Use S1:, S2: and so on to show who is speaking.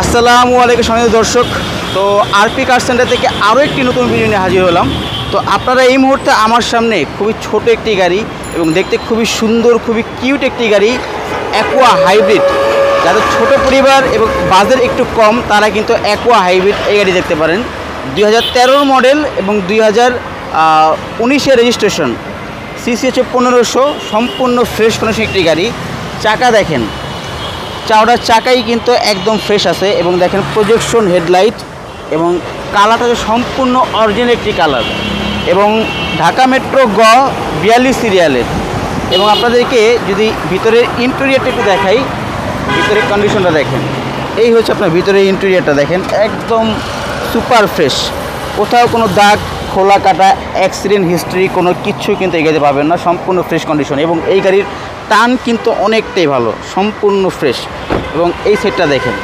S1: আসসালামু আলাইকুম সম্মানিত দর্শক। তো আরপি কার সেন্টার থেকে আরও একটি নতুন ভিডিও নিয়ে হাজির হলাম। তো আপনারা এই মুহূর্তে আমার সামনে খুবই ছোট একটি গাড়ি এবং দেখতে খুবই সুন্দর, খুবই কিউট একটি গাড়ি, অ্যাকোয়া হাইব্রিড। যাদের ছোট পরিবার এবং বাজেট একটু কম তারা কিন্তু অ্যাকোয়া হাইব্রিড এই গাড়ি দেখতে পারেন। 2013 মডেল এবং 2019 রেজিস্ট্রেশন, সিসি হচ্ছে 1500, সম্পূর্ণ ফ্রেশ কন্ডিশন একটি গাড়ি। চাকা দেখেন, চাওড়া চাকাই কিন্তু একদম ফ্রেশ আছে এবং দেখেন প্রজেকশন হেডলাইট এবং কালারটা সম্পূর্ণ অরিজিনাল একটি কালার এবং ঢাকা মেট্রো 42 সিরিয়ালের। এবং আপনাদেরকে যদি ভিতরের ইন্টেরিয়রটা একটু দেখাই, ভিতরের কন্ডিশনটা দেখেন। এই হচ্ছে আপনার ভিতরের ইন্টেরিয়রটা দেখেন, একদম সুপার ফ্রেশ, কোথাও কোনো দাগ, খোলা কাটা, অ্যাক্সিডেন্ট হিস্ট্রি কোনো কিচ্ছু কিন্তু এই গাড়িতে পাবেন না। সম্পূর্ণ ফ্রেশ কন্ডিশন এবং এই গাড়ির টান কিন্তু অনেকটাই ভালো, সম্পূর্ণ ফ্রেশ। এবং এই সেটটা দেখেন,